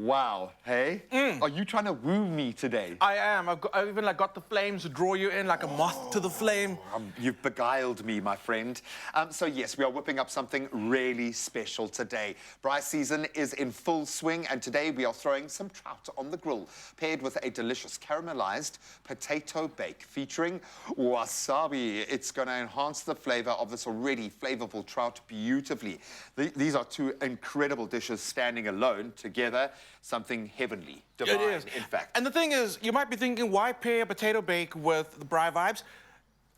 Wow, hey? Are you trying to woo me today? I am. I've even got the flames to draw you in like a moth to the flame. You've beguiled me, my friend. So yes, we are whipping up something really special today. Braai season is in full swing, and today we are throwing some trout on the grill, paired with a delicious caramelized potato bake featuring wasabi. It's going to enhance the flavor of this already flavorful trout beautifully. These are two incredible dishes standing alone. Together, something heavenly, divine, It is. in fact. And the thing is, you might be thinking, why pair a potato bake with the braai vibes?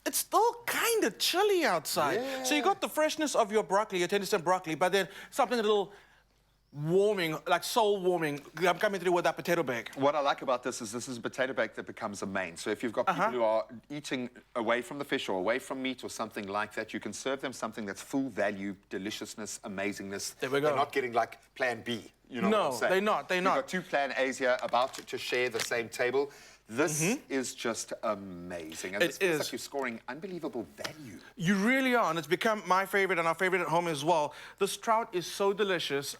It's still kind of chilly outside. Yeah. So you got the freshness of your broccoli, your 10% broccoli, but then something a little warming, like soul warming, I'm coming through with that potato bake. What I like about this is a potato bake that becomes a main. So if you've got people who are eating away from the fish or away from meat or something like that, you can serve them something that's full value, deliciousness, amazingness. There we go. They're not getting like plan B. You know No, what I'm saying? they're not, they're You've not. got two plan A's here about to share the same table. This is just amazing. And It this feels is. like you're scoring unbelievable value. You really are, and it's become my favorite and our favorite at home as well. This trout is so delicious,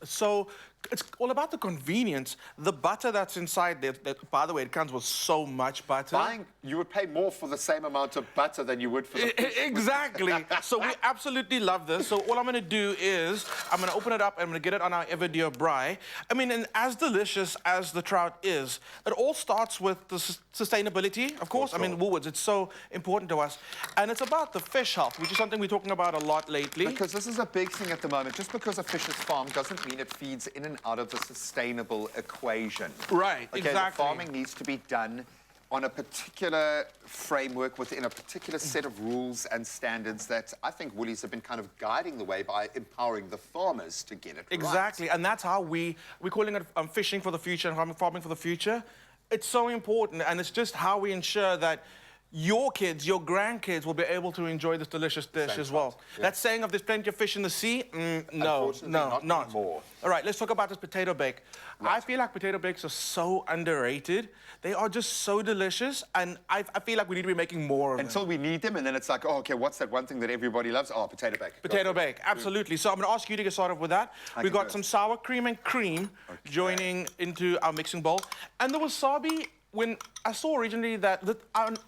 it's all about the convenience. The butter that's inside there, by the way, it comes with so much butter. You would pay more for the same amount of butter than you would for the fish. Exactly. So we absolutely love this. So all I'm going to do is I'm going to open it up and I'm going to get it on our ever dear braai. I mean, and as delicious as the trout is, it all starts with the sustainability, of course. I mean, Woolworths, it's so important to us. And it's about the fish health, which is something we're talking about a lot lately. Because this is a big thing at the moment. Just because a fish is farmed doesn't mean it feeds in and out of the sustainable equation. Right, okay, exactly. The farming needs to be done on a particular framework within a particular set of rules and standards that I think Woolies have been kind of guiding the way by empowering the farmers to get it Exactly, right. and that's how we're calling it fishing for the future and farming for the future. It's so important, and it's just how we ensure that your kids, your grandkids will be able to enjoy this delicious dish as well. Yeah. That saying of there's plenty of fish in the sea, no, not anymore. All right, let's talk about this potato bake. Right. I feel like potato bakes are so underrated. They are just so delicious, and I feel like we need to be making more of them. Until we need them, and then it's like, oh, okay, what's that one thing that everybody loves? Oh, potato bake. Potato bake, absolutely. So I'm going to ask you to get started with that. We've got some sour cream and cream joining into our mixing bowl. And the wasabi, when I saw originally that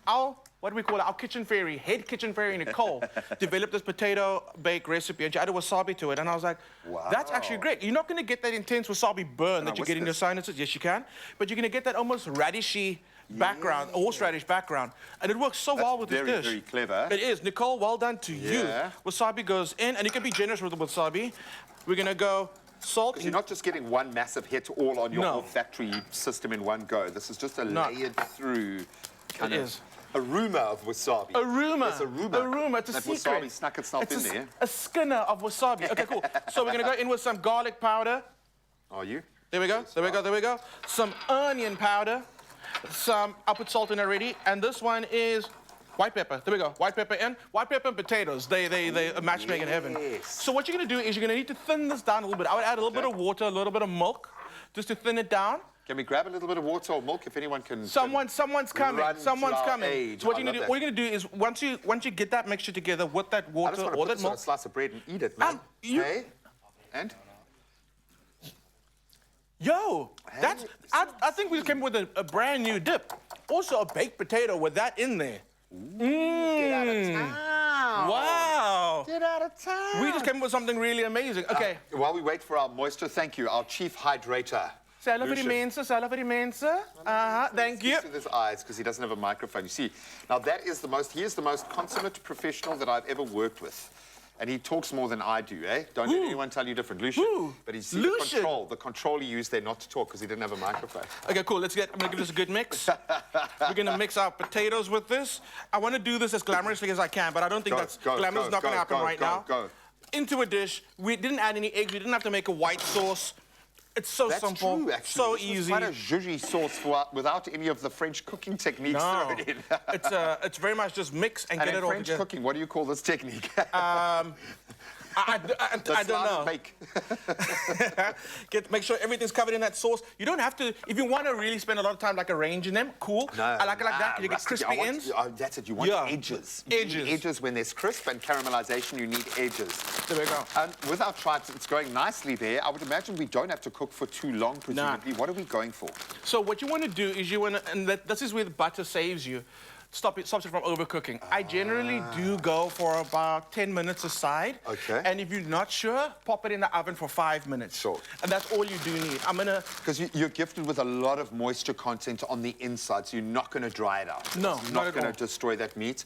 our what do we call it? Our kitchen fairy, head kitchen fairy Nicole, developed this potato bake recipe, and she added wasabi to it. And I was like, wow, that's actually great. You're not going to get that intense wasabi burn that you get in your sinuses. Yes, you can. But you're going to get that almost radishy background, horseradish background. And it works so well with this dish. Very clever. It is. Nicole, well done to you. Wasabi goes in, and you can be generous with the wasabi. We're going to go salt. Because you're not just getting one massive hit all on your olfactory system in one go. This is just a layered through kind of aroma of wasabi. Aroma. It's aroma. It's a that secret. Wasabi snuck itself in there. A skinner of wasabi. Okay, cool. So we're going to go in with some garlic powder. Are you? There we go. There we go. There we go. Some onion powder. I put salt in already. And this one is white pepper. There we go. White pepper in. White pepper and potatoes. They a match made in heaven. So what you're going to do is you're going to need to thin this down a little bit. I would add a little bit of water, a little bit of milk, just to thin it down. Can we grab a little bit of water or milk if anyone can? Someone's coming. Someone's coming. Age. So what you're gonna do? All you're gonna do is once you get that mixture together with that water or that milk, a slice of bread and eat it, man. Okay. And. Yo, that's. I think we just came with a brand new dip. Also a baked potato with that in there. Get out of town. Wow. Get out of town. We just came with something really amazing. Okay. While we wait for our moisture, thank you, our chief hydrator. Salve mensa. Thank you. He with his eyes because he doesn't have a microphone. You see, now that is he is the most consummate professional that I've ever worked with. And he talks more than I do, eh? Don't let anyone tell you different. Lucian. But he's the control he used there not to talk because he didn't have a microphone. Okay, cool. I'm gonna give this a good mix. We're gonna mix our potatoes with this. I want to do this as glamorously as I can, but I don't think glamorous not gonna happen right now. Into a dish. We didn't add any eggs. We didn't have to make a white sauce. It's so simple, true, so easy. easy. Quite a zhuzhy sauce without any of the French cooking techniques thrown in. It's very much just mix and get it all together. French cooking, what do you call this technique? I don't know. Bake. Make sure everything's covered in that sauce. You don't have to, if you want to really spend a lot of time like arranging them, cool. No, I like it like that. You get crispy ends. That's it. You want edges. You need edges when there's crisp, and caramelization, you need edges. There we go. With our trout, it's going nicely there. I would imagine we don't have to cook for too long, presumably. What are we going for? So what you want to do is you want to, and this is where the butter saves you. Stops it from overcooking. I generally do go for about 10 minutes aside. Okay. And if you're not sure, pop it in the oven for 5 minutes. Sure. And that's all you do need. I'm gonna... Because you're gifted with a lot of moisture content on the inside, so you're not going to dry it out. No, you're not not going to destroy that meat.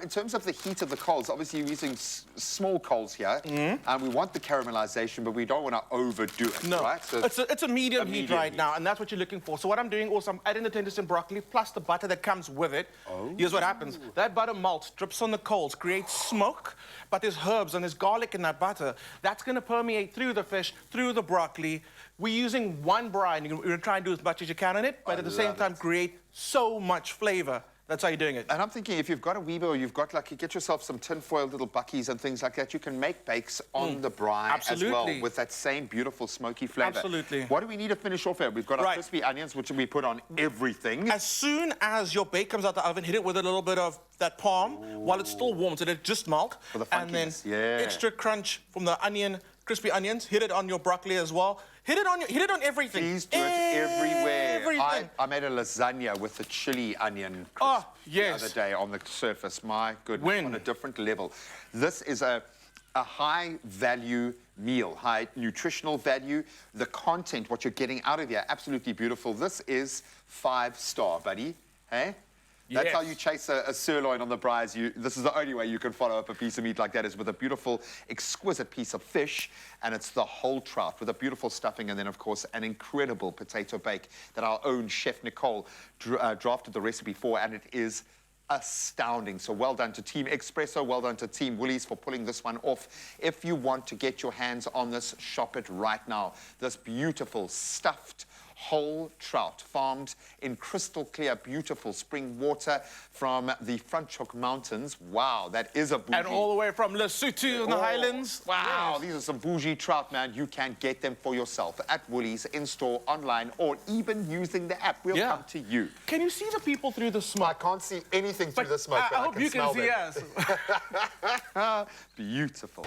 In terms of the heat of the coals, obviously you're using small coals here. We want the caramelization, but we don't want to overdo it, right? So it's a medium heat right now, and that's what you're looking for. So what I'm doing also, I'm adding the tenders and broccoli, plus the butter that comes with it. Here's what happens. That butter melts, drips on the coals, creates smoke, but there's herbs and there's garlic in that butter. That's going to permeate through the fish, through the broccoli. We're using one brine. You're going to try and do as much as you can on it, but at the same time create so much flavor. That's how you're doing it. And I'm thinking, if you've got a Weeber or you've got, like, you get yourself some tinfoil little buckies and things like that, you can make bakes on the brine as well with that same beautiful smoky flavor. Absolutely. What do we need to finish off here? We've got our crispy onions, which we put on everything. As soon as your bake comes out the oven, hit it with a little bit of that palm while it's still warm, so that it just melt. For the funkiness. And then yeah. extra crunch from the onion, crispy onions. Hit it on your broccoli as well. Hit it on everything. Please do it everywhere. Everything. I made a lasagna with the chili onion crisp the other day on the surface. My goodness, on a different level. This is a high value meal, high nutritional value. The content, what you're getting out of here, absolutely beautiful. This is 5-star, buddy. Hey? That's how you chase a sirloin on the braais. This is the only way you can follow up a piece of meat like that, is with a beautiful, exquisite piece of fish, and it's the whole trout with a beautiful stuffing, and then, of course, an incredible potato bake that our own chef Nicole drafted the recipe for, and it is astounding. So well done to Team Expresso, well done to Team Woolies for pulling this one off. If you want to get your hands on this, shop it right now. This beautiful stuffed whole trout farmed in crystal clear, beautiful spring water from the Franschhoek Mountains. Wow, that is a bougie. And all the way from Lesotho in the Highlands. Wow, these are some bougie trout, man. You can get them for yourself at Woolies, in-store, online, or even using the app. We'll come to you. Can you see the people through the smoke? I can't see anything through the smoke, but I hope you can see us. Beautiful.